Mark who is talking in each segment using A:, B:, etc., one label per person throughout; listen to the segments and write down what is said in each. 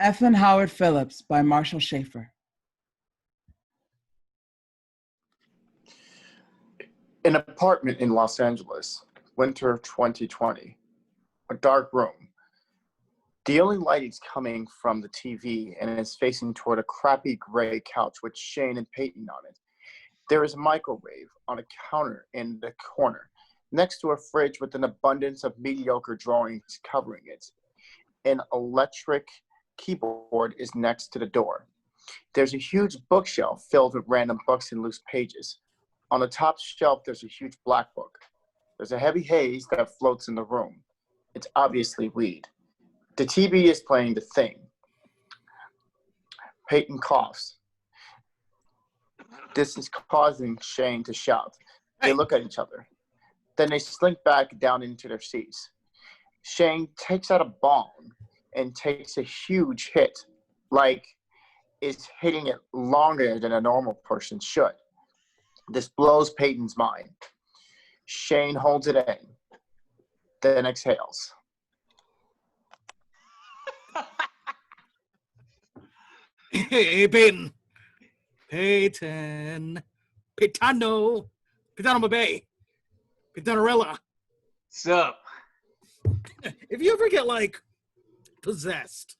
A: F. and Howard Phillips by Marshall Schaffer.
B: An apartment in Los Angeles, winter of 2020. A dark room. The only light is coming from the TV and is facing toward a crappy gray couch with Shane and Peyton on it. There is a microwave on a counter in the corner, next to a fridge with an abundance of mediocre drawings covering it. An electric keyboard is next to the door. There's a huge bookshelf filled with random books and loose pages. On the top shelf, there's a huge black book. There's a heavy haze that floats in the room. It's obviously weed. The TV is playing The Thing. Peyton coughs. This is causing Shane to shout. They look at each other. Then they slink back down into their seats. Shane takes out a bong and takes a huge hit, like is hitting it longer than a normal person should. This blows Peyton's mind. Shane holds it in, then exhales.
C: Hey, Peyton. Peyton. Peytano. Peytano Bay. Peytonorella.
D: What's up?
C: If you ever get, possessed,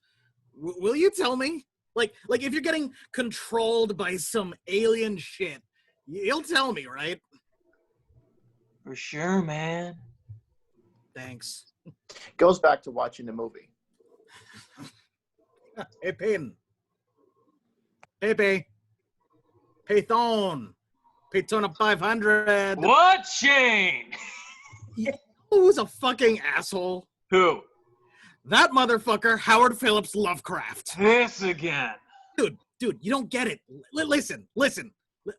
C: will you tell me? Like if you're getting controlled by some alien shit, you'll tell me, right?
D: For sure, man.
C: Thanks.
B: Goes back to watching the movie.
C: Hey, Peyton. Pepe. Peyton. Peyton of 500.
D: What, Shane?
C: Who's a fucking asshole?
D: Who?
C: That motherfucker, Howard Phillips Lovecraft.
D: This again.
C: Dude, you don't get it. Listen.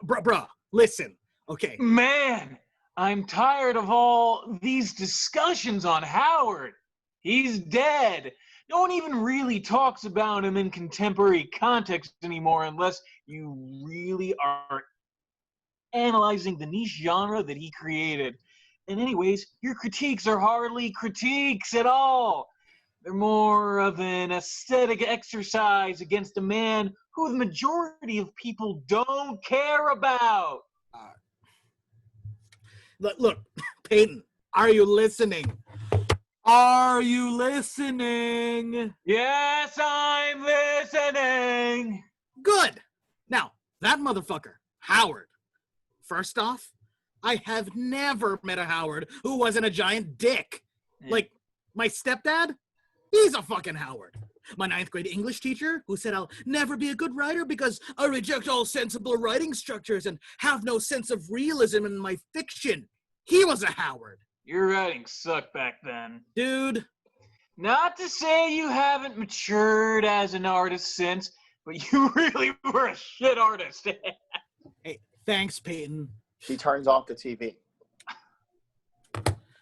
C: Bruh, listen. Okay.
D: Man, I'm tired of all these discussions on Howard. He's dead. No one even really talks about him in contemporary context anymore unless you really are analyzing the niche genre that he created. And anyways, your critiques are hardly critiques at all. They're more of an aesthetic exercise against a man who the majority of people don't care about.
C: Look, Peyton, are you listening? Are you listening?
D: Yes, I'm listening.
C: Good. Now, that motherfucker, Howard. First off, I have never met a Howard who wasn't a giant dick. Like, my stepdad, he's a fucking Howard. My 9th grade English teacher, who said I'll never be a good writer because I reject all sensible writing structures and have no sense of realism in my fiction. He was a Howard.
D: Your writing sucked back then.
C: Dude.
D: Not to say you haven't matured as an artist since, but you really were a shit artist.
C: Hey, thanks, Peyton.
B: She turns off the TV.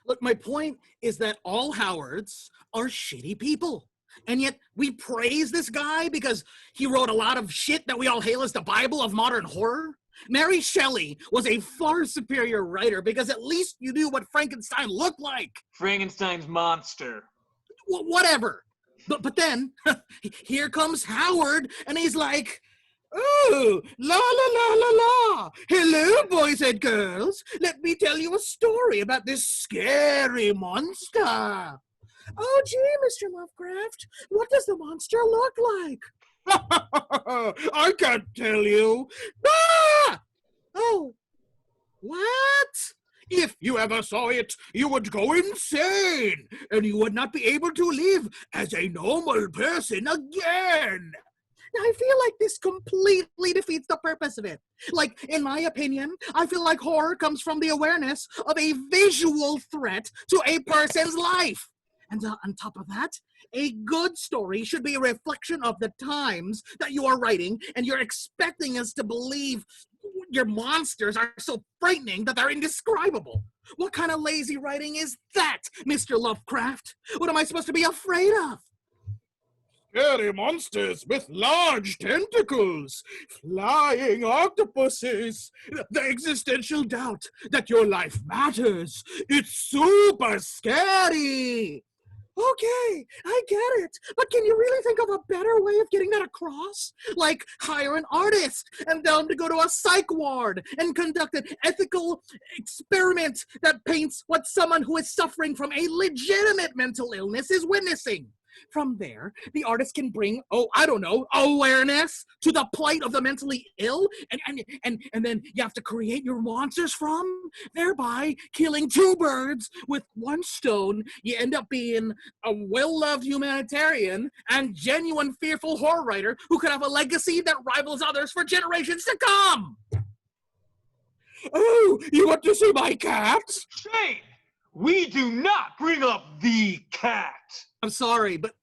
C: Look, my point is that all Howards are shitty people. And yet we praise this guy because he wrote a lot of shit that we all hail as the Bible of modern horror. Mary Shelley was a far superior writer because at least you knew what Frankenstein looked like.
D: Frankenstein's monster.
C: Whatever. But then, here comes Howard, and he's like, oh, la la la la la. Hello, boys and girls. Let me tell you a story about this scary monster. Oh, gee, Mr. Lovecraft, what does the monster look like? I can't tell you. Ah! Oh, what? If you ever saw it, you would go insane, and you would not be able to live as a normal person again. Now, I feel like this completely defeats the purpose of it. Like, in my opinion, I feel like horror comes from the awareness of a visual threat to a person's life. And on top of that, a good story should be a reflection of the times that you are writing, and you're expecting us to believe your monsters are so frightening that they're indescribable. What kind of lazy writing is that, Mr. Lovecraft? What am I supposed to be afraid of? Scary monsters with large tentacles, flying octopuses, the existential doubt that your life matters. It's super scary. Okay, I get it. But can you really think of a better way of getting that across? Like hire an artist and tell them to go to a psych ward and conduct an ethical experiment that paints what someone who is suffering from a legitimate mental illness is witnessing. From there, the artist can bring, awareness to the plight of the mentally ill, and then you have to create your monsters from, thereby killing two birds with one stone. You end up being a well-loved humanitarian and genuine fearful horror writer who could have a legacy that rivals others for generations to come. Oh, you want to see my cat?
D: Shane, we do not bring up the cat.
C: I'm sorry, but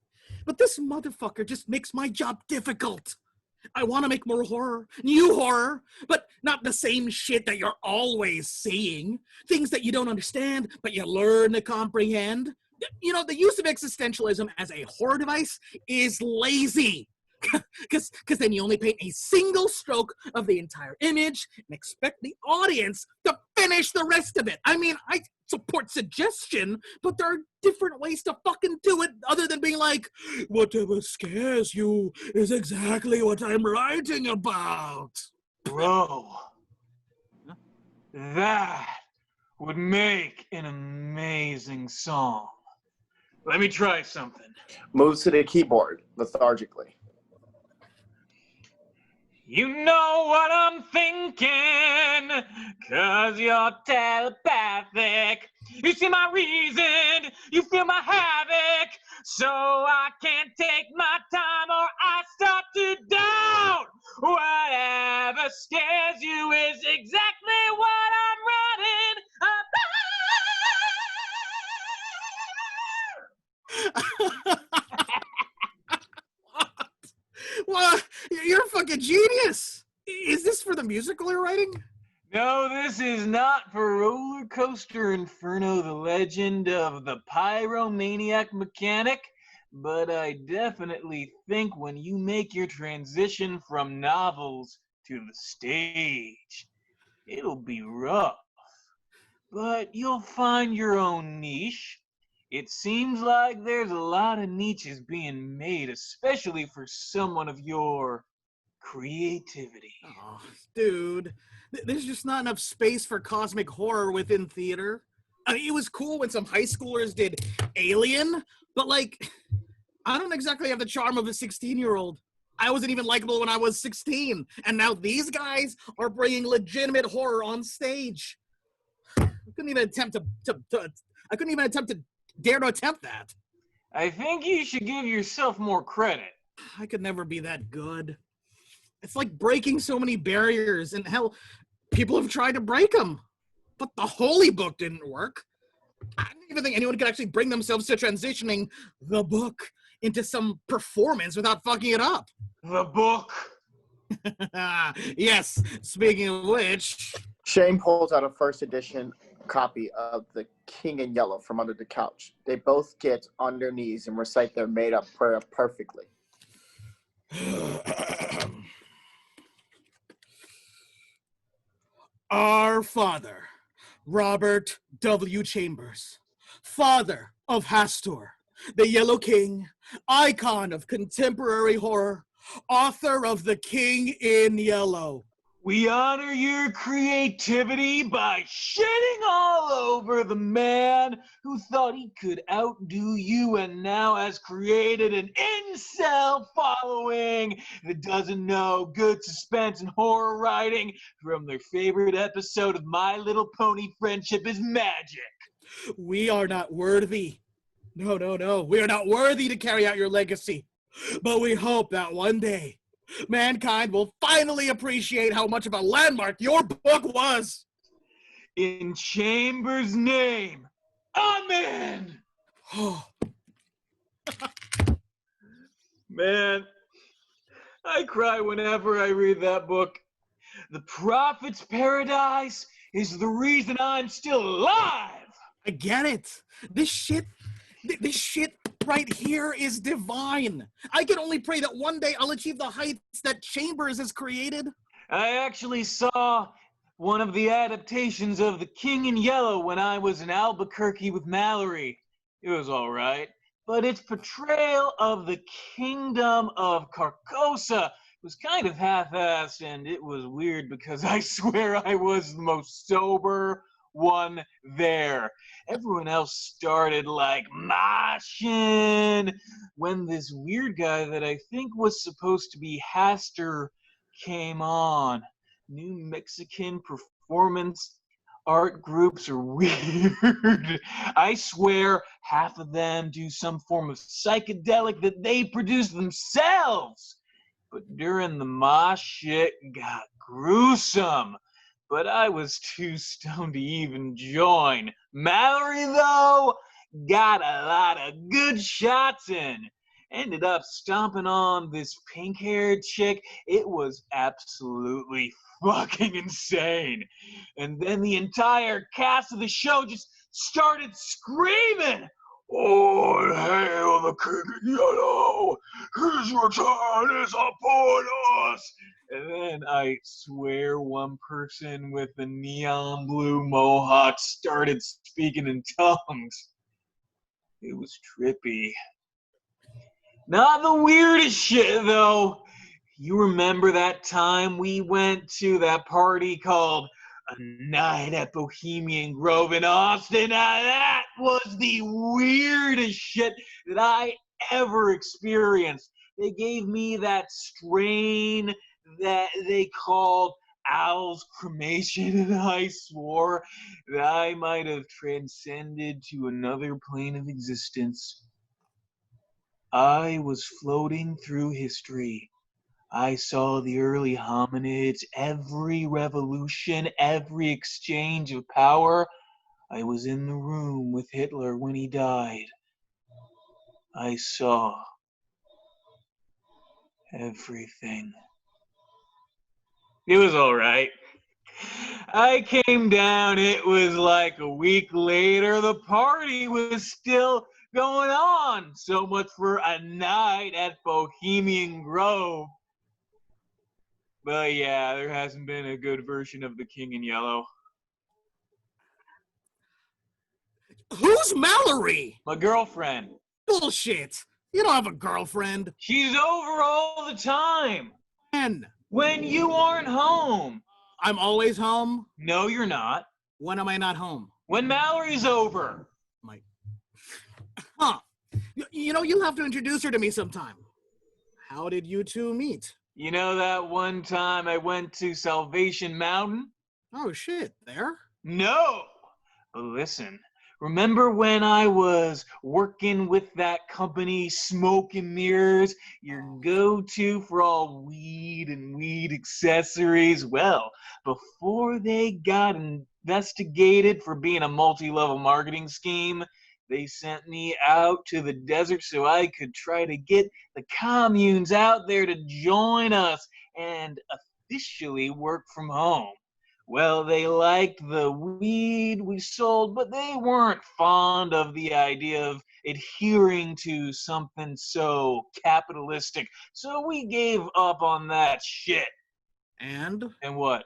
C: this motherfucker just makes my job difficult. I want to make more horror, new horror, but not the same shit that you're always seeing. Things that you don't understand, but you learn to comprehend. You know, the use of existentialism as a horror device is lazy. Because then you only paint a single stroke of the entire image and expect the audience to finish the rest of it. I mean, I support suggestion, but there are different ways to fucking do it other than being like, whatever scares you is exactly what I'm writing about.
D: Bro, that would make an amazing song. Let me try something.
B: Moves to the keyboard lethargically.
D: You know what I'm thinking, 'cause you're telepathic. You see my reason, you feel my havoc, so I can't take my time or I start to doubt. Whatever scares you is exactly what I'm writing about.
C: Well, you're a fucking genius. Is this for the musical you're writing?
D: No, this is not for Roller Coaster Inferno, the legend of the pyromaniac mechanic, but I definitely think when you make your transition from novels to the stage, it'll be rough. But you'll find your own niche. It seems like there's a lot of niches being made, especially for someone of your creativity.
C: Oh, dude, there's just not enough space for cosmic horror within theater. I mean, it was cool when some high schoolers did Alien, but like, I don't exactly have the charm of a 16-year-old. I wasn't even likable when I was 16, and now these guys are bringing legitimate horror on stage. I couldn't even attempt to dare to attempt that.
D: I think you should give yourself more credit.
C: I could never be that good. It's like breaking so many barriers, and hell, people have tried to break them. But the Holy Book didn't work. I didn't even think anyone could actually bring themselves to transitioning the book into some performance without fucking it up.
D: The book.
C: Yes, speaking of which...
B: Shane pulls out a first edition copy of The King in Yellow from under the couch. They both get on their knees and recite their made-up prayer perfectly.
C: Our Father, Robert W. Chambers, father of Hastur, the Yellow King, icon of contemporary horror, author of The King in Yellow.
D: We honor your creativity by shitting all over the man who thought he could outdo you and now has created an incel following that doesn't know good suspense and horror writing from their favorite episode of My Little Pony Friendship is Magic.
C: We are not worthy. No. We are not worthy to carry out your legacy. But we hope that one day, mankind will finally appreciate how much of a landmark your book was.
D: In Chambers' name, amen. Man, I cry whenever I read that book. The Prophet's Paradise is the reason I'm still alive.
C: I get it. This shit right here is divine. I can only pray that one day I'll achieve the heights that Chambers has created.
D: I actually saw one of the adaptations of The King in Yellow when I was in Albuquerque with Mallory. It was all right, but its portrayal of the kingdom of Carcosa was kind of half-assed, and it was weird because I swear I was the most sober one there. Everyone else started like moshing when this weird guy that I think was supposed to be Haster came on. New Mexican performance art groups are weird. I swear half of them do some form of psychedelic that they produce themselves. But during the mosh, shit got gruesome. But I was too stoned to even join. Mallory, though, got a lot of good shots in. Ended up stomping on this pink-haired chick. It was absolutely fucking insane. And then the entire cast of the show just started screaming, "All hail the King in Yellow! His return is upon us!" And then I swear one person with the neon blue mohawk started speaking in tongues. It was trippy. Not the weirdest shit, though. You remember that time we went to that party called A Night at Bohemian Grove in Austin? Now that was the weirdest shit that I ever experienced. They gave me that strain that they called Owl's cremation, and I swore that I might have transcended to another plane of existence. I was floating through history. I saw the early hominids, every revolution, every exchange of power. I was in the room with Hitler when he died. I saw everything. It was all right. I came down, it was like a week later, the party was still going on. So much for A Night at Bohemian Grove. But yeah, there hasn't been a good version of the King in Yellow.
C: Who's Mallory?
D: My girlfriend.
C: Bullshit. You don't have a girlfriend.
D: She's over all the time.
C: When
D: you aren't home.
C: I'm always home.
D: No, you're not.
C: When am I not home?
D: When Mallory's over.
C: Huh. You know, you'll have to introduce her to me sometime. How did you two meet?
D: You know that one time I went to Salvation Mountain?
C: Oh, shit. There?
D: No. But listen, remember when I was working with that company, Smoke and Mirrors, your go-to for all weed and weed accessories? Well, before they got investigated for being a multi-level marketing scheme, they sent me out to the desert so I could try to get the communes out there to join us and officially work from home. Well, they liked the weed we sold, but they weren't fond of the idea of adhering to something so capitalistic. So we gave up on that shit.
C: And?
D: And what?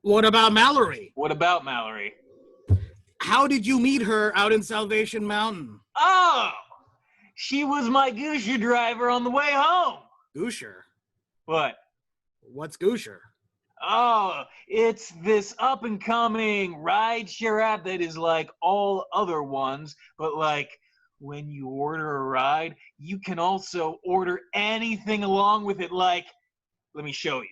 C: What about Mallory?
D: What about Mallory?
C: How did you meet her out in Salvation Mountain?
D: Oh! She was my Goosher driver on the way home.
C: Goosher?
D: What?
C: What's Goosher?
D: Oh, it's this up-and-coming rideshare app that is like all other ones, but like when you order a ride, you can also order anything along with it. Like, let me show you.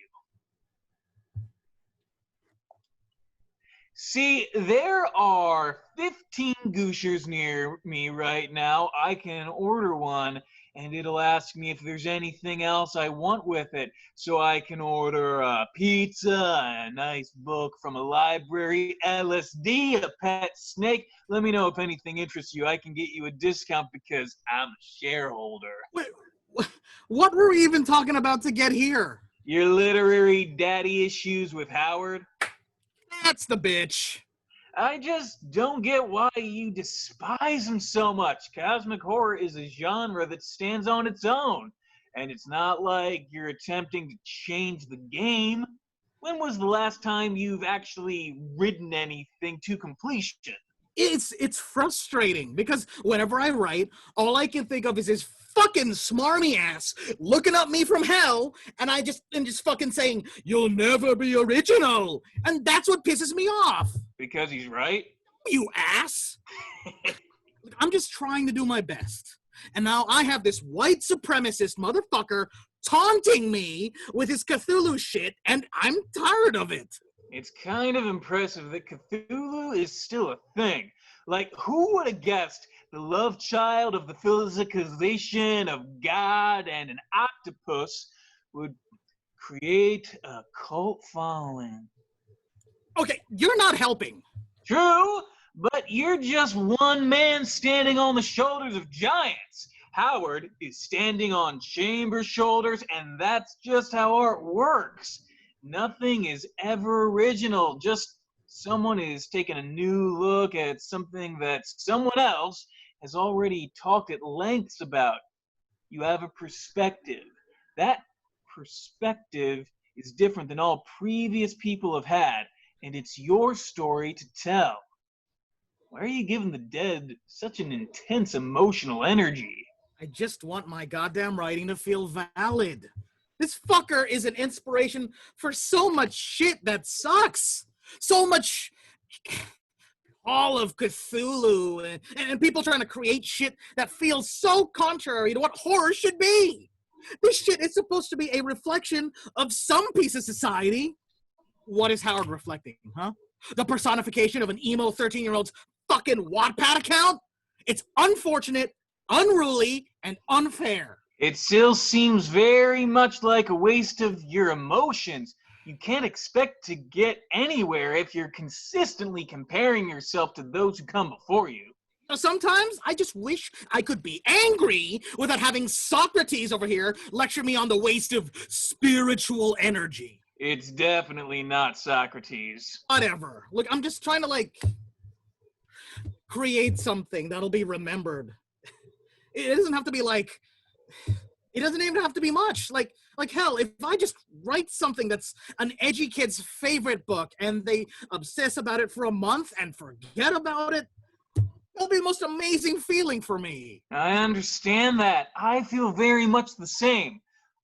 D: See, there are 15 Gooshers near me right now. I can order one, and it'll ask me if there's anything else I want with it. So I can order a pizza, a nice book from a library, LSD, a pet snake. Let me know if anything interests you. I can get you a discount because I'm a shareholder.
C: Wait, what were we even talking about to get here?
D: Your literary daddy issues with Howard?
C: That's the bitch.
D: I just don't get why you despise him so much. Cosmic horror is a genre that stands on its own. And it's not like you're attempting to change the game. When was the last time you've actually written anything to completion?
C: It's frustrating because whenever I write, all I can think of is his fucking smarmy ass looking at me from hell, and I just fucking saying, "You'll never be original," and that's what pisses me off.
D: Because he's right?
C: You ass! I'm just trying to do my best, and now I have this white supremacist motherfucker taunting me with his Cthulhu shit, and I'm tired of it.
D: It's kind of impressive that Cthulhu is still a thing. Like, who would have guessed the love child of the physicalization of God and an octopus would create a cult following?
C: Okay, you're not helping.
D: True, but you're just one man standing on the shoulders of giants. Howard is standing on Chamber's shoulders, and that's just how art works. Nothing is ever original. Just someone is taking a new look at something that someone else has already talked at lengths about. You have a perspective. That perspective is different than all previous people have had, and it's your story to tell. Why are you giving the dead such an intense emotional energy?
C: I just want my goddamn writing to feel valid. This fucker is an inspiration for so much shit that sucks. So much all of Cthulhu and people trying to create shit that feels so contrary to what horror should be. This shit is supposed to be a reflection of some piece of society. What is Howard reflecting, huh? The personification of an emo 13-year-old's fucking Wattpad account? It's unfortunate, unruly, and unfair.
D: It still seems very much like a waste of your emotions. You can't expect to get anywhere if you're consistently comparing yourself to those who come before you.
C: Sometimes I just wish I could be angry without having Socrates over here lecture me on the waste of spiritual energy.
D: It's definitely not Socrates.
C: Whatever. Look, I'm just trying to, create something that'll be remembered. It doesn't have to be it doesn't even have to be much. Like hell, if I just write something that's an edgy kid's favorite book and they obsess about it for a month and forget about it, it'll be the most amazing feeling for me.
D: I understand that. I feel very much the same.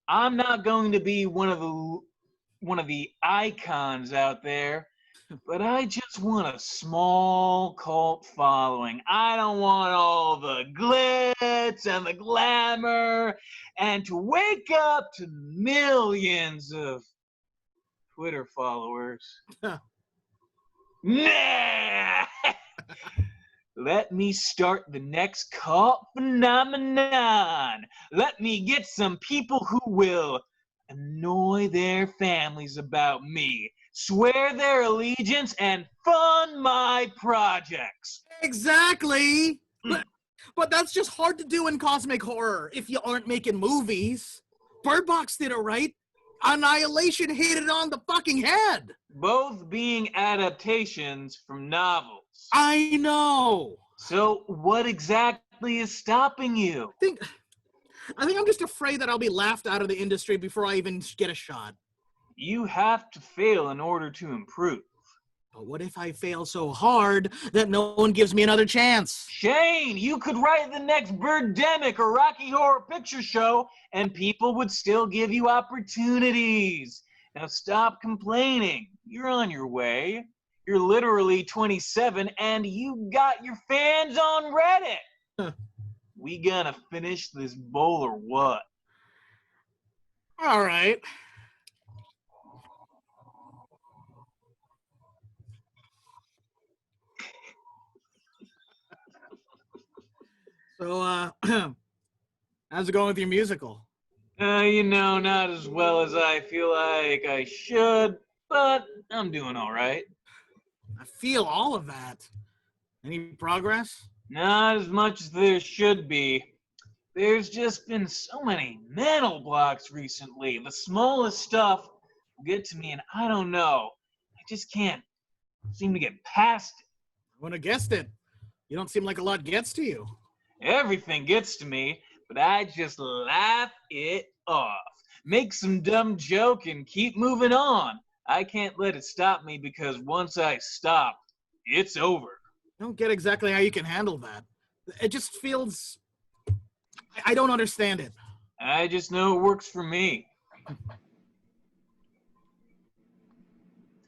D: I'm not going to be one of the icons out there, but I just want a small cult following. I don't want all the glitz and the glamour and to wake up to millions of Twitter followers. Nah! Let me start the next cult phenomenon. Let me get some people who will annoy their families about me, swear their allegiance, and fund my projects.
C: Exactly. But that's just hard to do in cosmic horror if you aren't making movies. Bird Box did it right. Annihilation hit it on the fucking head.
D: Both being adaptations from novels.
C: I know.
D: So what exactly is stopping you?
C: I think I'm just afraid that I'll be laughed out of the industry before I even get a shot.
D: You have to fail in order to improve.
C: But what if I fail so hard that no one gives me another chance?
D: Shane, you could write the next Birdemic or Rocky Horror Picture Show and people would still give you opportunities. Now stop complaining. You're on your way. You're literally 27 and you got your fans on Reddit.
C: Huh.
D: We gonna finish this bowl or what?
C: All right. So, how's it going with your musical?
D: Not as well as I feel like I should, but I'm doing all right.
C: I feel all of that. Any progress?
D: Not as much as there should be. There's just been so many mental blocks recently. The smallest stuff will get to me, and I don't know. I just can't seem to get past it.
C: I would have guessed it. You don't seem like a lot gets to you.
D: Everything gets to me, but I just laugh it off. Make some dumb joke and keep moving on. I can't let it stop me because once I stop, it's over.
C: I don't get exactly how you can handle that. It just feels... I don't understand it.
D: I just know it works for me.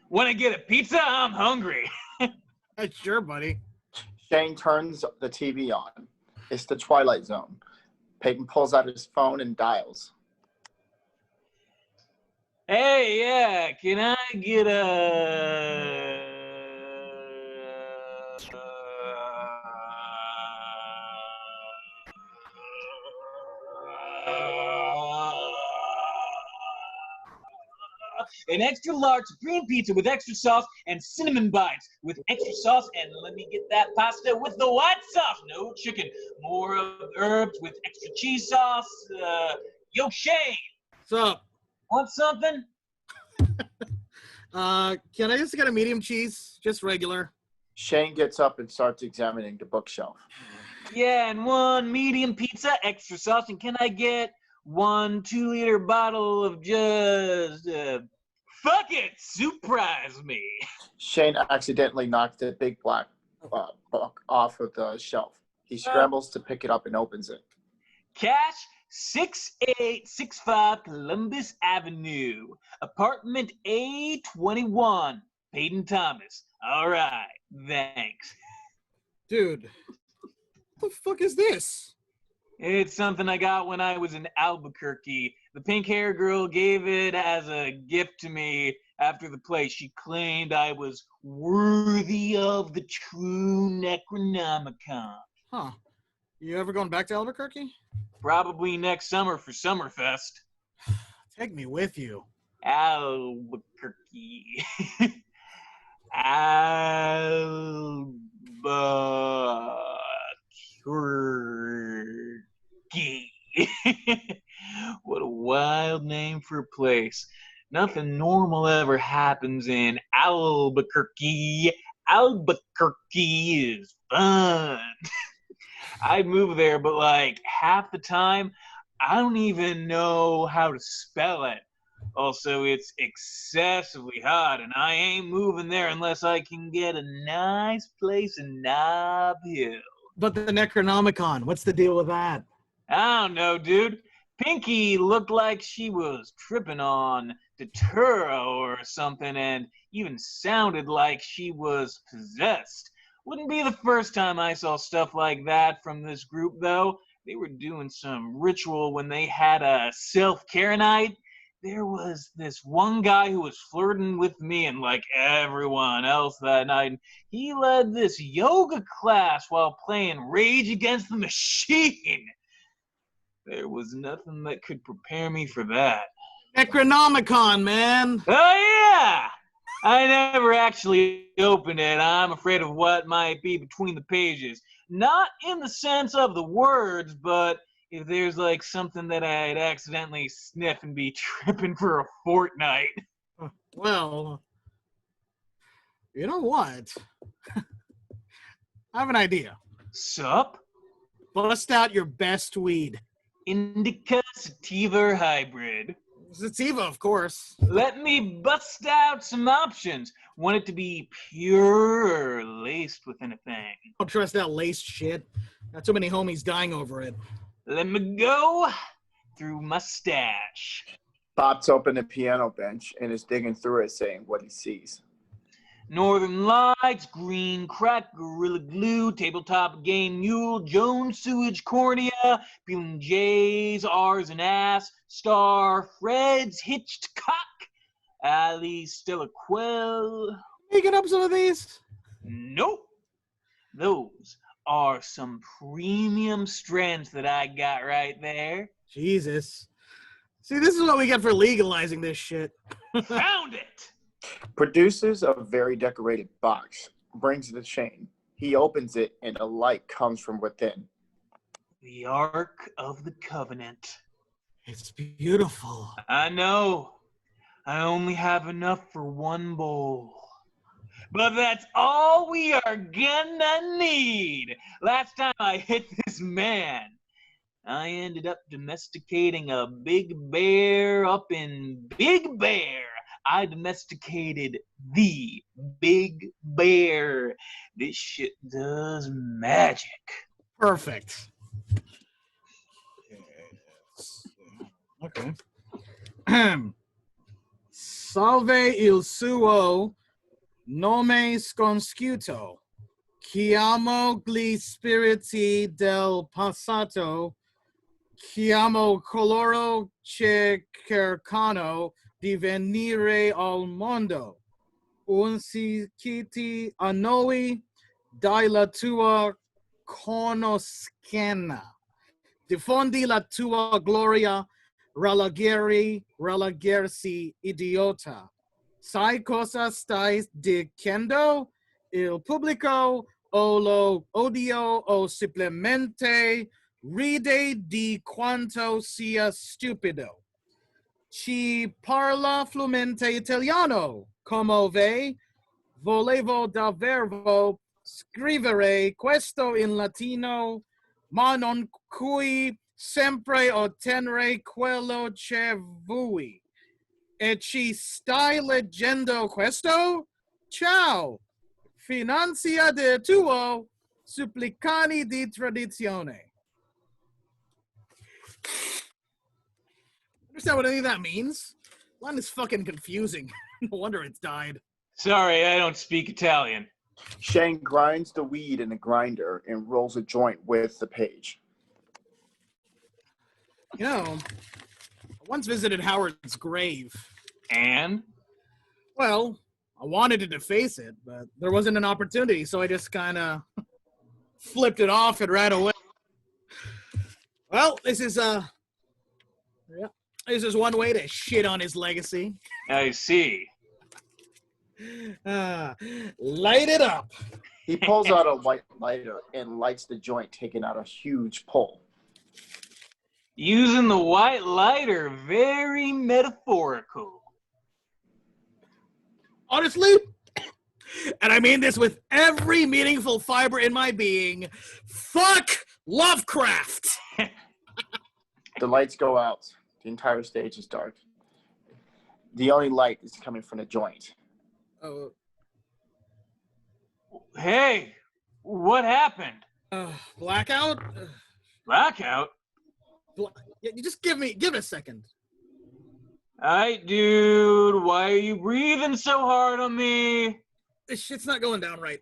D: When I get a pizza, I'm hungry.
C: Sure, buddy.
B: Shane turns the TV on. It's the Twilight Zone. Peyton pulls out his phone and dials.
D: Hey, yeah, can I get a... an extra large supreme pizza with extra sauce and cinnamon bites with extra sauce, and let me get that pasta with the white sauce. No chicken. More of herbs with extra cheese sauce. Yo, Shane.
C: What's up?
D: Want something?
C: Can I just get a medium cheese? Just regular.
B: Shane gets up and starts examining the bookshelf.
D: Yeah, and one medium pizza, extra sauce, and can I get 1 2-liter bottle of just... fuck it, surprise me.
B: Shane accidentally knocks the big black book off of the shelf. He scrambles to pick it up and opens it.
D: Cash 6865 Columbus Avenue, apartment A21, Peyton Thomas. All right, thanks.
C: Dude, what the fuck is this?
D: It's something I got when I was in Albuquerque. The pink hair girl gave it as a gift to me after the play. She claimed I was worthy of the true Necronomicon.
C: Huh. You ever going back to Albuquerque?
D: Probably next summer for Summerfest.
C: Take me with you.
D: Albuquerque. Albuquerque. What a wild name for a place. Nothing normal ever happens in Albuquerque. Albuquerque is fun. I'd move there, but like half the time, I don't even know how to spell it. Also, it's excessively hot, and I ain't moving there unless I can get a nice place in Nob Hill.
C: But the Necronomicon, what's the deal with that?
D: I don't know, dude. Pinky looked like she was tripping on Datura or something, and even sounded like she was possessed. Wouldn't be the first time I saw stuff like that from this group, though. They were doing some ritual when they had a self-care night. There was this one guy who was flirting with me and like everyone else that night. He led this yoga class while playing Rage Against the Machine. There was nothing that could prepare me for that.
C: Necronomicon, man!
D: Oh, yeah! I never actually opened it. I'm afraid of what might be between the pages. Not in the sense of the words, but if there's like something that I'd accidentally sniff and be tripping for a fortnight.
C: Well, you know what? I have an idea.
D: Sup?
C: Bust out your best weed.
D: Indica sativa hybrid.
C: Sativa, of course.
D: Let me bust out some options. Want it to be pure or laced with anything?
C: Don't trust that laced shit. Not too many homies dying over it.
D: Let me go through my stash.
B: Bob's opened a piano bench and is digging through it, saying what he sees.
D: Northern Lights, Green Crack, Gorilla Glue, Tabletop Game Mule, Jones Sewage Cornea, Peeling J's, R's and Ass, Star, Fred's Hitched Cock, Ali Stella Quell.
C: Making up some of these?
D: Nope. Those are some premium strands that I got right there.
C: Jesus. See, this is what we get for legalizing this shit.
D: Found it!
B: Produces a very decorated box, brings the chain. He opens it and a light comes from within.
D: The Ark of the Covenant.
C: It's beautiful.
D: I know. I only have enough for one bowl. But that's all we are gonna need. Last time I hit this man, I ended up domesticating a big bear up in Big Bear, I domesticated the big bear. This shit does magic.
C: Perfect. Okay. Salve il suo nome sconsciuto. Chiamo gli spiriti del passato. Chiamo coloro che cercano di venire al mondo. Unsiciti a noi dai la tua conoscenza. Diffondi la tua gloria, rallegrarsi, idiota. Sai cosa stai dicendo? Il pubblico o lo odio o semplicemente ride di quanto sia stupido. Ci parla fluente italiano, come ve? Volevo davvero scrivere questo in latino, ma non cui sempre ottenere quello che vuoi. E ci stai leggendo questo? Ciao! Finanzia del tuo supplicani di tradizione. Understand what any of that means? Latin is fucking confusing. No wonder it's died.
D: Sorry, I don't speak Italian.
B: Shane grinds the weed in a grinder and rolls a joint with the page.
C: You know, I once visited Howard's grave.
D: And?
C: Well, I wanted to deface it, but there wasn't an opportunity, so I just kind of flipped it off and ran away. Well, this is one way to shit on his legacy.
D: I see.
C: Light it up.
B: He pulls out a white lighter and lights the joint, taking out a huge pull.
D: Using the white lighter, very metaphorical.
C: Honestly, and I mean this with every meaningful fiber in my being, fuck Lovecraft.
B: The lights go out. The entire stage is dark. The only light is coming from the joint.
C: Oh.
D: Hey, what happened?
C: Blackout?
D: Blackout?
C: You just give it a second.
D: Alright, dude, why are you breathing so hard on me?
C: This shit's not going down right.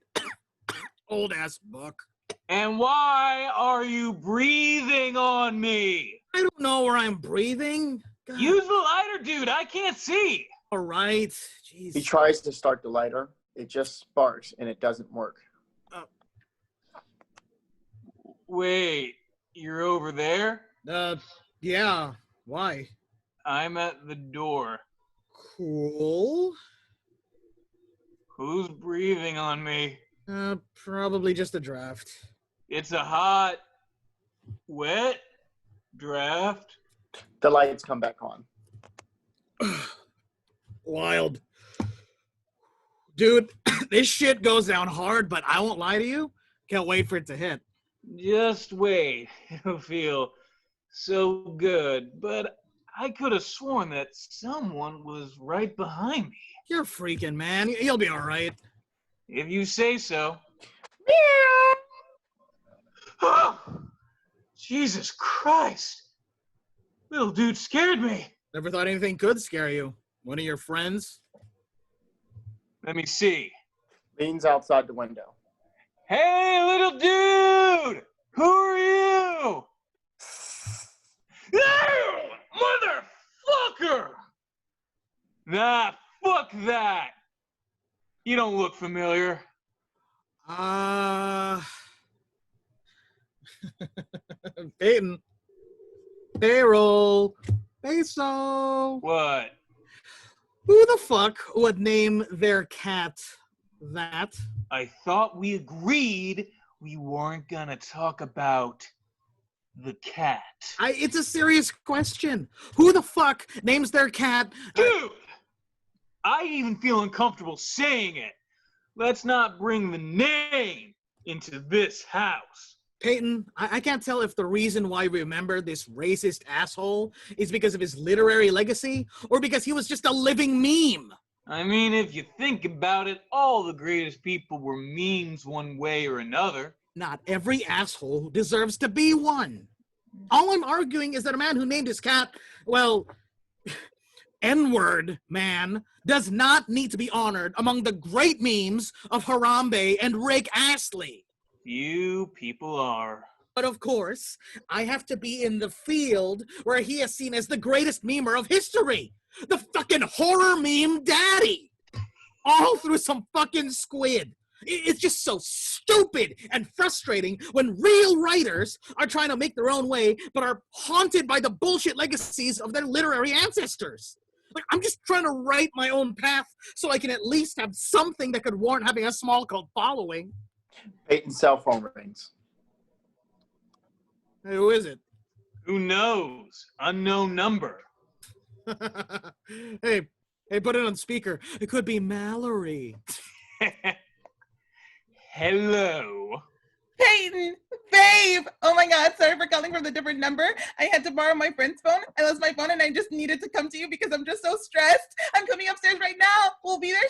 C: Old ass book.
D: And why are you breathing on me?
C: I don't know where I'm breathing. God.
D: Use the lighter, dude. I can't see.
C: All right. Jeez.
B: He tries to start the lighter. It just sparks, and it doesn't work.
D: Wait, you're over there?
C: Yeah. Why?
D: I'm at the door.
C: Cool.
D: Who's breathing on me?
C: Probably just a draft.
D: It's a hot, wet draft.
B: The lights come back on.
C: Wild. Dude, this shit goes down hard, but I won't lie to you. Can't wait for it to hit.
D: Just wait. It'll feel so good. But I could have sworn that someone was right behind me.
C: You're freaking, man. You'll be all right.
D: If you say so.
B: Meow.
D: Oh, Jesus Christ. Little dude scared me.
C: Never thought anything could scare you. One of your friends?
D: Let me see.
B: Leans outside the window.
D: Hey, little dude! Who are you? Motherfucker! Nah, fuck that. You don't look familiar.
C: Peyton. Payroll. Peso.
D: What?
C: Who the fuck would name their cat that?
D: I thought we agreed we weren't gonna talk about the cat.
C: It's a serious question. Who the fuck names their cat?
D: Dude! I even feel uncomfortable saying it. Let's not bring the name into this house.
C: Peyton, I can't tell if the reason why we remember this racist asshole is because of his literary legacy or because he was just a living meme.
D: I mean, if you think about it, all the greatest people were memes one way or another.
C: Not every asshole deserves to be one. All I'm arguing is that a man who named his cat, well, N-word man, does not need to be honored among the great memes of Harambe and Rick Astley.
D: Few people are.
C: But of course, I have to be in the field where he is seen as the greatest memer of history. The fucking horror meme daddy. All through some fucking squid. It's just so stupid and frustrating when real writers are trying to make their own way, but are haunted by the bullshit legacies of their literary ancestors. Like, I'm just trying to write my own path so I can at least have something that could warrant having a small cult following.
B: Peyton's cell phone rings.
C: Hey, who is it?
D: Who knows? Unknown number.
C: Hey, put it on speaker. It could be Mallory.
D: Hello.
E: Peyton, babe! Oh my God, sorry for calling from the different number. I had to borrow my friend's phone. I lost my phone and I just needed to come to you because I'm just so stressed. I'm coming upstairs right now. We'll be there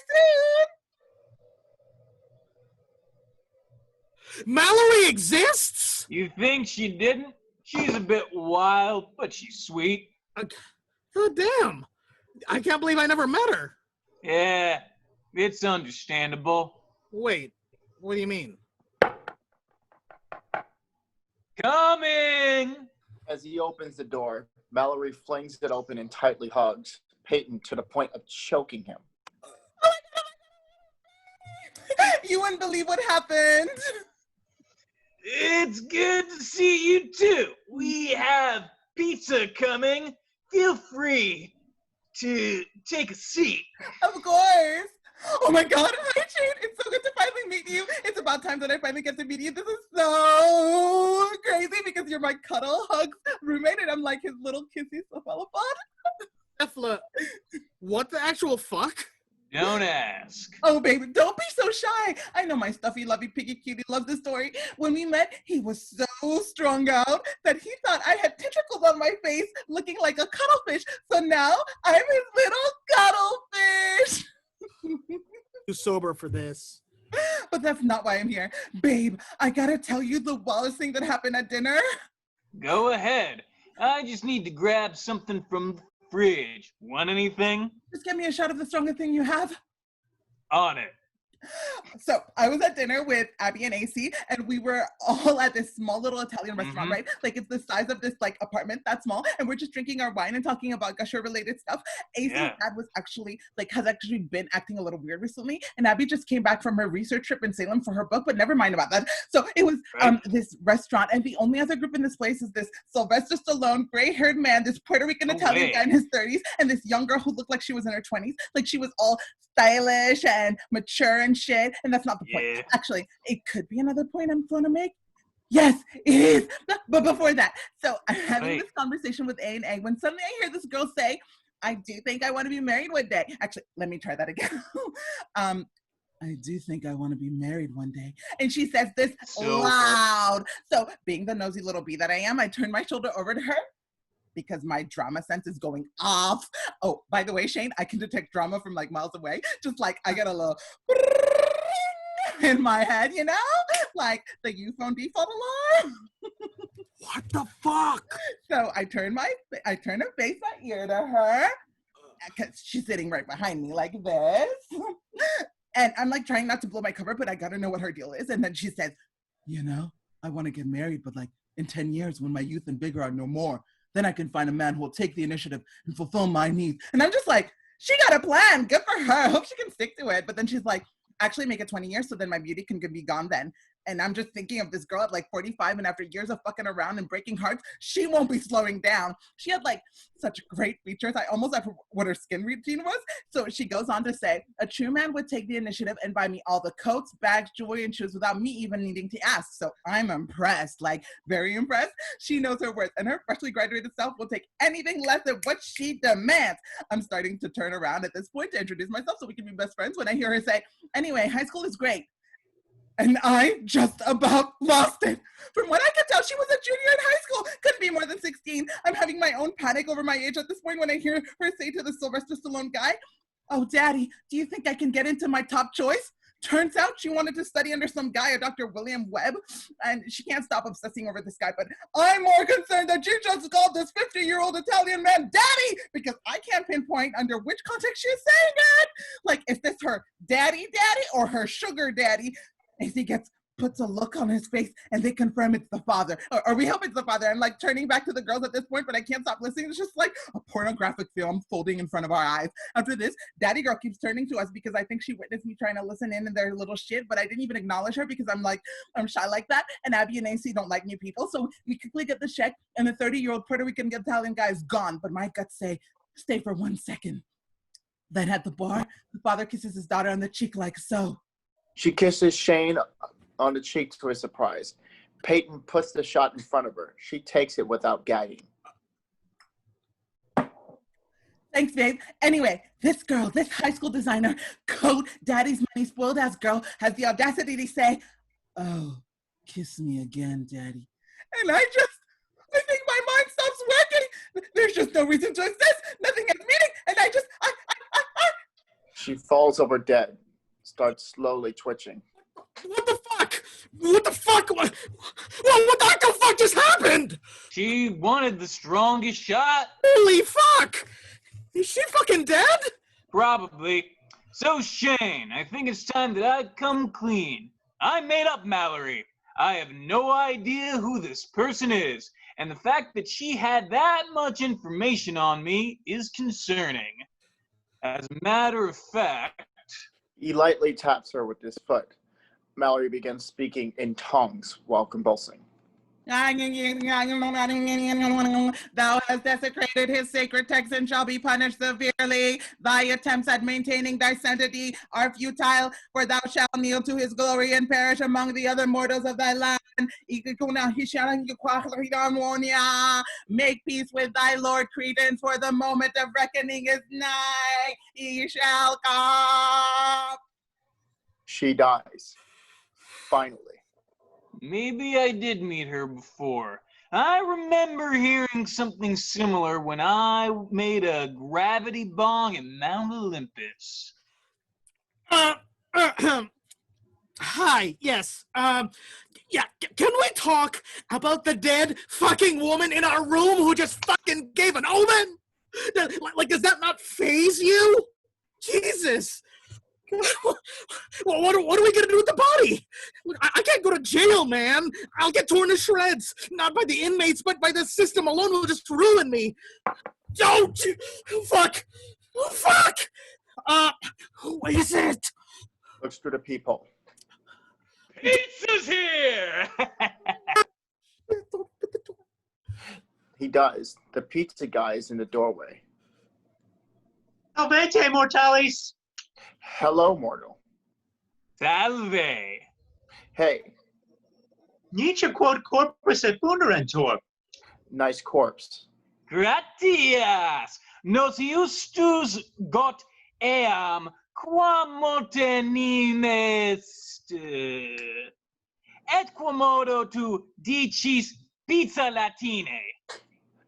E: soon.
C: Mallory exists?
D: You think she didn't? She's a bit wild, but she's sweet.
C: God damn. I can't believe I never met her.
D: Yeah, it's understandable.
C: Wait, what do you mean?
D: Coming!
B: As he opens the door, Mallory flings it open and tightly hugs Peyton to the point of choking him.
E: You wouldn't believe what happened.
D: It's good to see you too. We have pizza coming. Feel free to take a seat.
E: Of course. Oh my God, hi Shane. It's so good to finally meet you. It's about time that I finally get to meet you. This is so crazy because you're my cuddle hugs roommate and I'm like his little kissy cephalopod.
C: Efla, what the actual fuck?
D: Don't ask.
E: Oh, baby, don't be so shy. I know my stuffy, lovey, piggy cutie loves this story. When we met, he was so strung out that he thought I had tentacles on my face looking like a cuttlefish. So now I'm his little cuttlefish.
C: Too sober for this.
E: But that's not why I'm here. Babe, I gotta tell you the wildest thing that happened at dinner.
D: Go ahead. I just need to grab something from the fridge. Want anything?
E: Just get me a shot of the strongest thing you have.
D: On it.
E: So I was at dinner with Abby and AC, and we were all at this small little Italian restaurant, right? Like it's the size of this like apartment that small, and we're just drinking our wine and talking about gusher related stuff. AC's dad was actually has actually been acting a little weird recently, and Abby just came back from her research trip in Salem for her book, but never mind about that. So it was this restaurant, and the only other group in this place is this Sylvester Stallone gray-haired man, this Puerto Rican Italian guy in his 30s, and this young girl who looked like she was in her 20s, like she was all stylish and mature and shit, and that's not the point. Actually, it could be another point I'm going to make. Yes, it is. But before that, so I'm having this conversation with A&A when suddenly I hear this girl say, I do think I want to be married one day. Actually, let me try that again. I do think I want to be married one day. And she says this loud. So being the nosy little bee that I am, I turn my shoulder over to her because my drama sense is going off. Oh, by the way, Shane, I can detect drama from like miles away. Just like I get a little in my head, you know? Like the phone default alarm.
C: What the fuck?
E: So I turn and face my ear to her because she's sitting right behind me like this. And I'm like trying not to blow my cover, but I gotta know what her deal is. And then she says, you know, I want to get married, but like in 10 years when my youth and vigor are no more, then I can find a man who will take the initiative and fulfill my needs. And I'm just like, she got a plan. Good for her. I hope she can stick to it. But then she's like, actually make it 20 years so then my beauty can be gone then. And I'm just thinking of this girl at like 45 and after years of fucking around and breaking hearts, she won't be slowing down. She had like such great features. I almost asked what her skin routine was. So she goes on to say, a true man would take the initiative and buy me all the coats, bags, jewelry, and shoes without me even needing to ask. So I'm impressed, like very impressed. She knows her worth and her freshly graduated self will take anything less than what she demands. I'm starting to turn around at this point to introduce myself so we can be best friends when I hear her say, anyway, high school is great. and I just about lost it. From what I could tell, she was a junior in high school. Couldn't be more than 16. I'm having my own panic over my age at this point when I hear her say to the Sylvester Stallone guy, "Oh, Daddy, do you think I can get into my top choice?" Turns out she wanted to study under some guy, a Dr. William Webb, and she can't stop obsessing over this guy, but I'm more concerned that she just called this 50-year-old Italian man Daddy, because I can't pinpoint under which context she's saying it. Like, is this her daddy or her sugar daddy? As he puts a look on his face and they confirm it's the father, or we hope it's the father. I'm like turning back to the girls at this point, but I can't stop listening. It's just like a pornographic film folding in front of our eyes. After this, Daddy Girl keeps turning to us because I think she witnessed me trying to listen in their little shit, but I didn't even acknowledge her because I'm shy like that, and Abby and AC don't like new people. So we quickly get the check, and the 30-year-old Puerto Rican Italian guy is gone, but my guts say, stay for 1 second. Then at the bar, the father kisses his daughter on the cheek like so.
B: She kisses Shane on the cheek to his surprise. Peyton puts the shot in front of her. She takes it without gagging.
E: Thanks, babe. Anyway, this girl, this high school designer, quote, daddy's money spoiled ass girl, has the audacity to say, "Oh, kiss me again, daddy." And I think my mind stops working. There's just no reason to exist. Nothing has meaning. And I.
B: She falls over dead, starts slowly twitching.
C: What the fuck? What the fuck? What the fuck just happened?
D: She wanted the strongest shot.
C: Holy fuck! Is she fucking dead?
D: Probably. So Shane, I think it's time that I come clean. I made up Mallory. I have no idea who this person is, and the fact that she had that much information on me is concerning. As a matter of fact...
B: He lightly taps her with his foot. Mallory begins speaking in tongues while convulsing.
E: Thou hast desecrated his sacred text and shall be punished severely. Thy attempts at maintaining thy sanctity are futile, for thou shalt kneel to his glory and perish among the other mortals of thy land. Make peace with thy Lord Credence, for the moment of reckoning is nigh. He shall come.
B: She dies. Finally.
D: Maybe I did meet her before. I remember hearing something similar when I made a gravity bong in Mount Olympus.
C: Hi, yes. Yeah, can we talk about the dead fucking woman in our room who just fucking gave an omen? Like, does that not faze you? Jesus. Well, what are we gonna do with the body? I can't go to jail, man. I'll get torn to shreds. Not by the inmates, but by the system alone will just ruin me. Don't! Fuck! Fuck! What is it?
B: Looks through the peephole.
D: Pizza's here!
B: He does. The pizza guy is in the doorway.
F: Salvete, mortalis!
B: Hello, mortal.
D: Salve!
B: Hey,
F: Nietzsche quod corpus et funderentur.
B: nice corpse.
D: Gratias! Nos justus got eam quam motenim est. Et quomodo tu dicis pizza latine.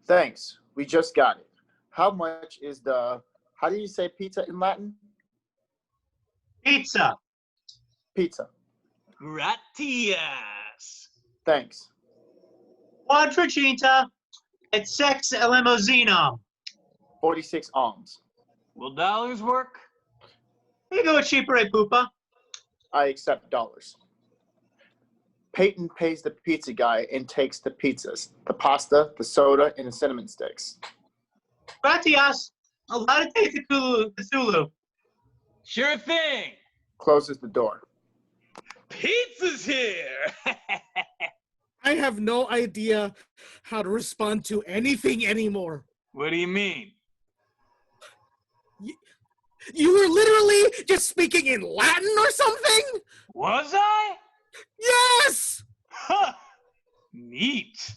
B: Thanks. We just got it. How much is how do you say pizza in Latin?
F: Pizza.
B: Pizza.
D: Gratias!
B: Thanks.
F: Quadraginta et sex elemosinum.
B: 46 alms.
D: Will dollars work?
F: Ego cheapere pupa.
B: I accept dollars. Peyton pays the pizza guy and takes the pizzas, the pasta, the soda, and the cinnamon sticks.
F: Gratias. Laudate Cthulhu.
D: Sure thing!
B: Closes the door.
D: Pizza's here!
C: I have no idea how to respond to anything anymore.
D: What do you mean?
C: You were literally just speaking in Latin or something?
D: Was I?
C: Yes!
D: Huh! Neat.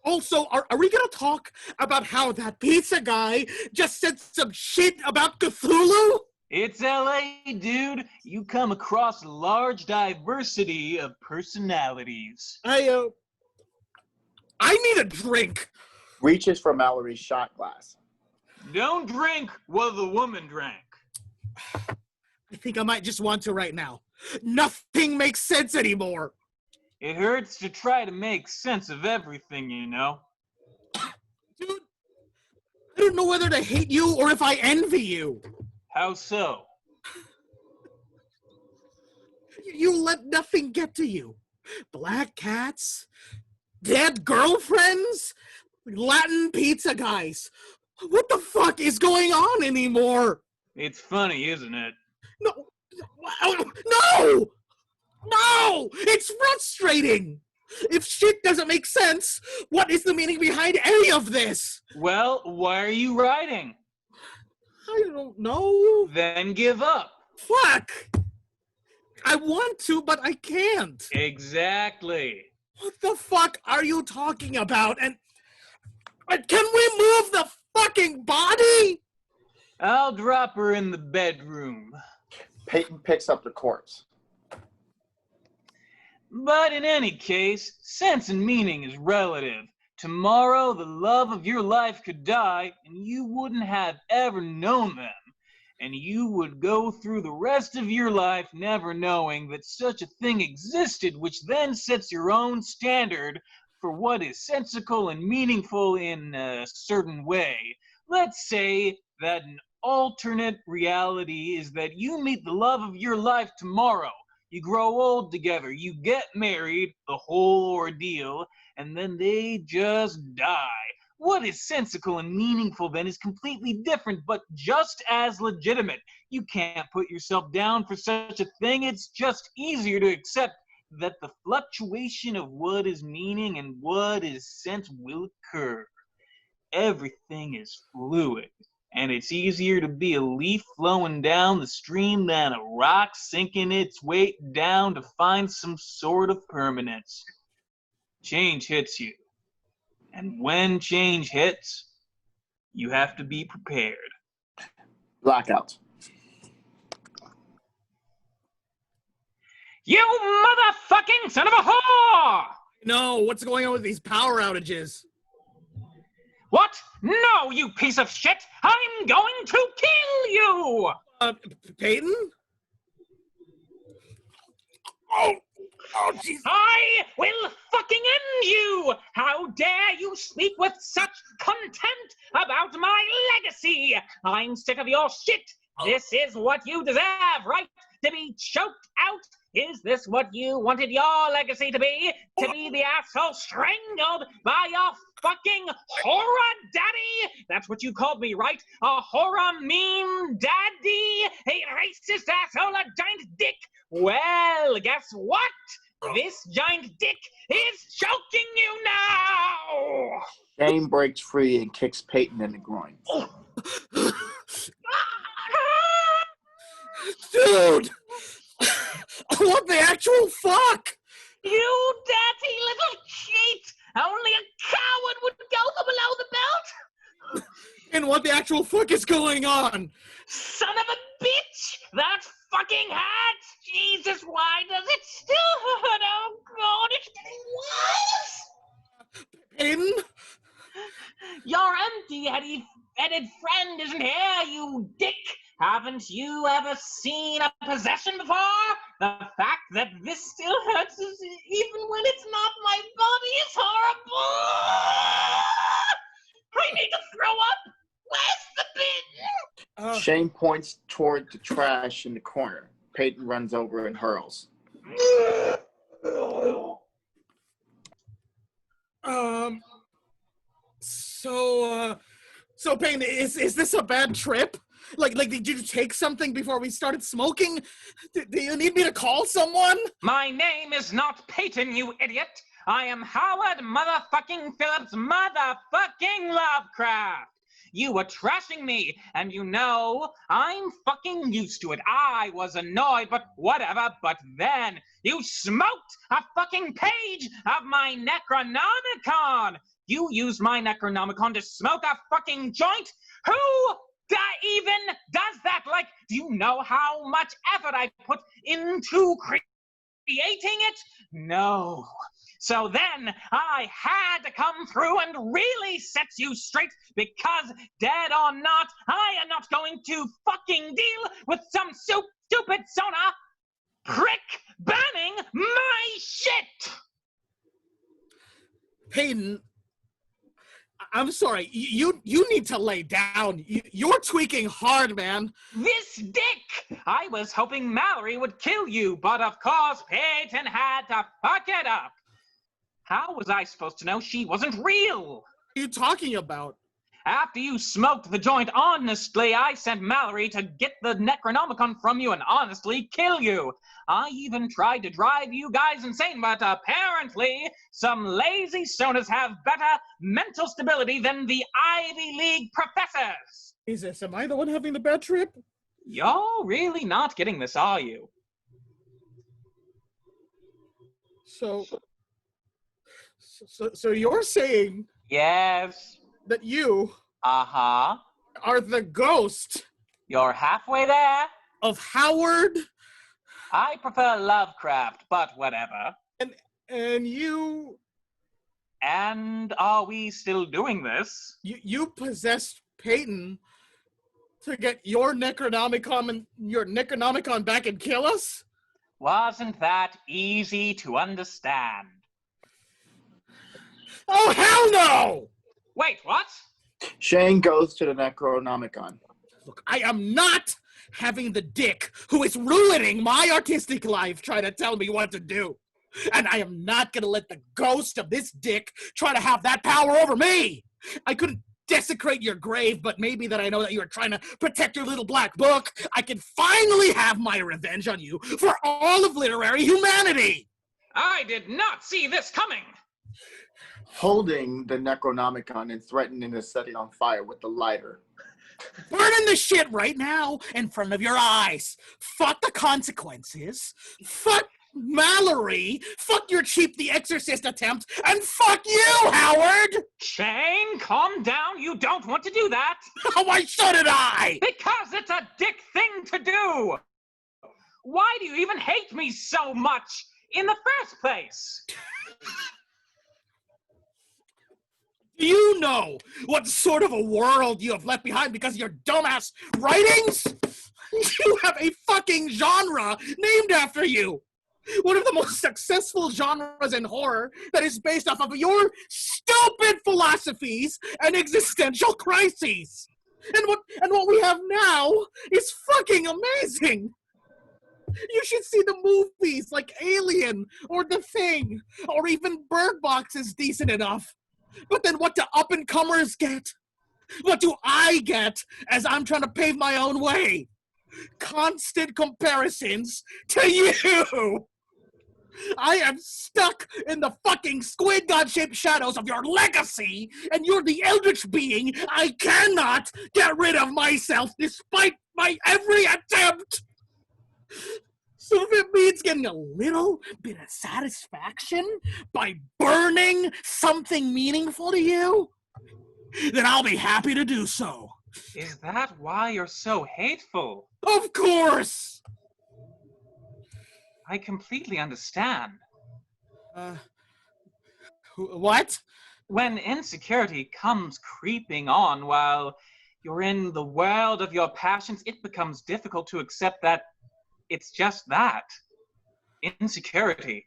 C: Also, are we gonna talk about how that pizza guy just said some shit about Cthulhu?
D: It's LA, dude. You come across a large diversity of personalities.
C: I need a drink.
B: Reaches for Mallory's shot glass.
D: Don't drink what the woman drank.
C: I think I might just want to right now. Nothing makes sense anymore.
D: It hurts to try to make sense of everything, you know.
C: Dude, I don't know whether to hate you or if I envy you.
D: How so?
C: You let nothing get to you. Black cats, dead girlfriends, Latin pizza guys. What the fuck is going on anymore?
D: It's funny, isn't it?
C: No! No! No! It's frustrating! If shit doesn't make sense, what is the meaning behind any of this?
D: Well, why are you writing?
C: I don't know.
D: Then give up.
C: Fuck! I want to, but I can't.
D: Exactly.
C: What the fuck are you talking about? And can we move the fucking body?
D: I'll drop her in the bedroom.
B: Peyton picks up the corpse.
D: But in any case, sense and meaning is relative. Tomorrow, the love of your life could die, and you wouldn't have ever known them. And you would go through the rest of your life never knowing that such a thing existed, which then sets your own standard for what is sensical and meaningful in a certain way. Let's say that an alternate reality is that you meet the love of your life tomorrow. You grow old together, you get married, the whole ordeal, and then they just die. What is sensical and meaningful then is completely different, but just as legitimate. You can't put yourself down for such a thing. It's just easier to accept that the fluctuation of what is meaning and what is sense will occur. Everything is fluid, and it's easier to be a leaf flowing down the stream than a rock sinking its weight down to find some sort of permanence. Change hits you. And when change hits, you have to be prepared.
B: Blackout.
D: You motherfucking son of a whore!
C: No, what's going on with these power outages?
D: What? No, you piece of shit! I'm going to kill you!
C: Peyton? Oh, jeez.
D: I will fucking end you! How dare you speak with such contempt about my legacy! I'm sick of your shit! This is what you deserve, right? To be choked out? Is this what you wanted your legacy to be? To be the asshole strangled by your fucking horror daddy? That's what you called me, right? A horror meme daddy? A racist asshole, a giant dick? Well, guess what? This giant dick is choking you now!
B: Shane breaks free and kicks Peyton in the groin.
C: Dude! What the actual fuck?
D: You dirty little cheat! Only a coward would go for below the belt!
C: And what the actual fuck is going on?
D: Son of a bitch! That fucking hat! Jesus, why does it still hurt? Oh God, it's getting worse!
C: Peyton?
D: Your empty-headed friend isn't here, you dick! Haven't you ever seen a possession before? The fact that this still hurts is, even when it's not my body, is horrible! I need to throw up! Where's the bin?
B: Shane points toward the trash in the corner. Peyton runs over and hurls.
C: So Peyton, is this a bad trip? Like, did you take something before we started smoking? Do you need me to call someone?
D: My name is not Peyton, you idiot. I am Howard motherfucking Phillips motherfucking Lovecraft. You were trashing me, and you know, I'm fucking used to it. I was annoyed, but whatever. But then, you smoked a fucking page of my Necronomicon. You used my Necronomicon to smoke a fucking joint? Who even does that? Like, do you know how much effort I put into creating it? No. So then I had to come through and really set you straight, because dead or not, I am not going to fucking deal with some stupid Sona prick banning my shit!
C: Peyton, I'm sorry. You need to lay down. You're tweaking hard, man.
D: This dick! I was hoping Mallory would kill you, but of course Peyton had to fuck it up. How was I supposed to know she wasn't real?
C: What are you talking about?
D: After you smoked the joint honestly, I sent Mallory to get the Necronomicon from you and honestly kill you. I even tried to drive you guys insane, but apparently some lazy Sonas have better mental stability than the Ivy League professors.
C: Jesus, am I the one having the bad trip?
D: You're really not getting this, are you?
C: So you're saying
D: Yes.
C: that you
D: Uh-huh.
C: are the ghost
D: You're halfway there.
C: of Howard,
D: I prefer Lovecraft, but whatever.
C: and you
D: Are we still doing this?
C: you possessed Peyton to get your Necronomicon back and kill us?
D: Wasn't that easy to understand?
C: Oh, hell no!
D: Wait, what?
B: Shane goes to the Necronomicon.
C: Look, I am not having the dick who is ruining my artistic life try to tell me what to do. And I am not gonna let the ghost of this dick try to have that power over me. I couldn't desecrate your grave, but maybe that I know that you are trying to protect your little black book, I can finally have my revenge on you for all of literary humanity.
D: I did not see this coming.
B: Holding the Necronomicon and threatening to set it on fire with the lighter.
C: Burning the shit right now in front of your eyes. Fuck the consequences. Fuck Mallory. Fuck your cheap The Exorcist attempt. And fuck you, Howard!
D: Shane, calm down. You don't want to do that.
C: Why shouldn't I?
D: Because it's a dick thing to do. Why do you even hate me so much in the first place?
C: Do you know what sort of a world you have left behind because of your dumbass writings? You have a fucking genre named after you. One of the most successful genres in horror that is based off of your stupid philosophies and existential crises. And what we have now is fucking amazing. You should see the movies like Alien or The Thing, or even Bird Box is decent enough. But then what do up-and-comers get? What do I get as I'm trying to pave my own way? Constant comparisons to you! I am stuck in the fucking squid god-shaped shadows of your legacy, and you're the eldritch being I cannot get rid of myself despite my every attempt! So if it means getting a little bit of satisfaction by burning something meaningful to you, then I'll be happy to do so.
D: Is that why you're so hateful?
C: Of course!
D: I completely understand.
C: What?
D: When insecurity comes creeping on while you're in the world of your passions, it becomes difficult to accept that it's just that. Insecurity.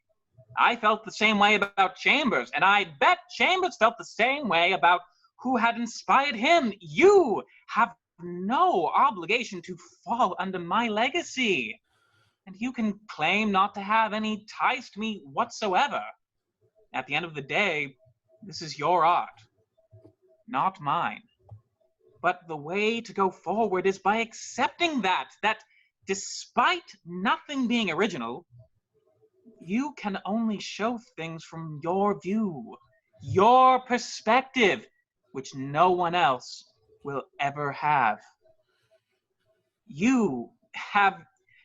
D: I felt the same way about Chambers, and I bet Chambers felt the same way about who had inspired him. You have no obligation to fall under my legacy. And you can claim not to have any ties to me whatsoever. At the end of the day, this is your art, not mine. But the way to go forward is by accepting that despite nothing being original, you can only show things from your view, your perspective, which no one else will ever have. You have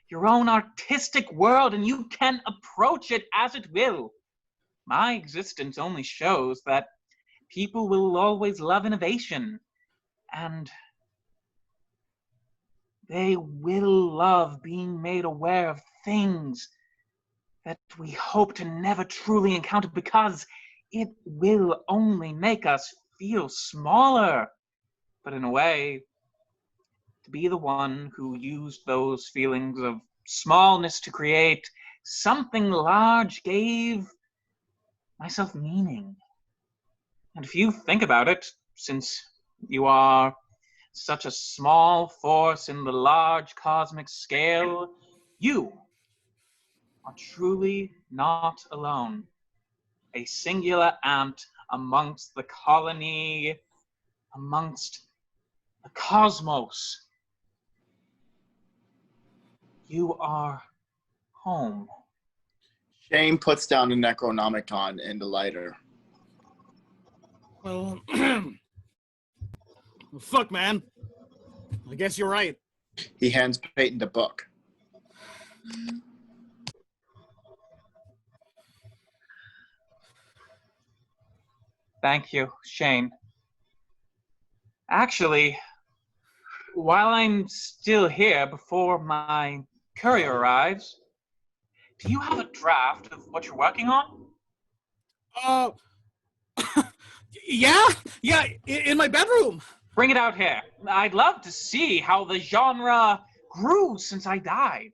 D: your own artistic world, and you can approach it as it will. My existence only shows that people will always love innovation, and They will love being made aware of things that we hope to never truly encounter because it will only make us feel smaller. But in a way, to be the one who used those feelings of smallness to create something large gave myself meaning. And if you think about it, since you are such a small force in the large cosmic scale, you are truly not alone. A singular ant amongst the colony, amongst the cosmos. You are home.
B: Shane puts down the Necronomicon in the lighter.
C: Well, fuck, man. I guess you're right.
B: He hands Peyton the book.
D: Thank you, Shane. Actually, while I'm still here before my courier arrives, do you have a draft of what you're working on?
C: Yeah, in my bedroom.
D: Bring it out here. I'd love to see how the genre grew since I died.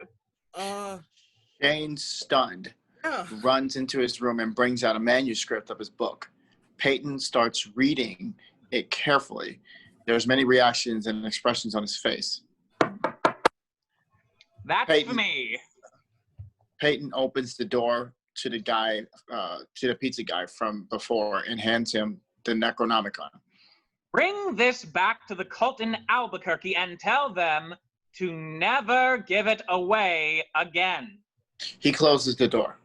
B: Shane, stunned,
C: Yeah.
B: runs into his room and brings out a manuscript of his book. Peyton starts reading it carefully. There's many reactions and expressions on his face.
D: That's
B: Peyton.
D: for me.
B: Peyton opens the door to the guy, to the pizza guy from before, and hands him the Necronomicon.
D: Bring this back to the cult in Albuquerque and tell them to never give it away again.
B: He closes the door.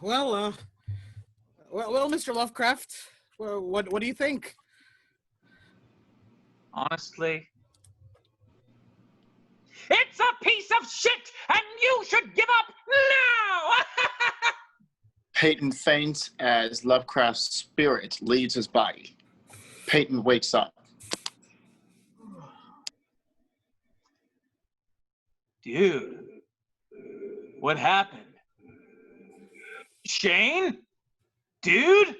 C: Well, Mr. Lovecraft, what do you think?
D: Honestly, it's a piece of shit, and you should give up now!
B: Peyton faints as Lovecraft's spirit leaves his body. Peyton wakes up.
D: Dude, what happened? Shane? Dude?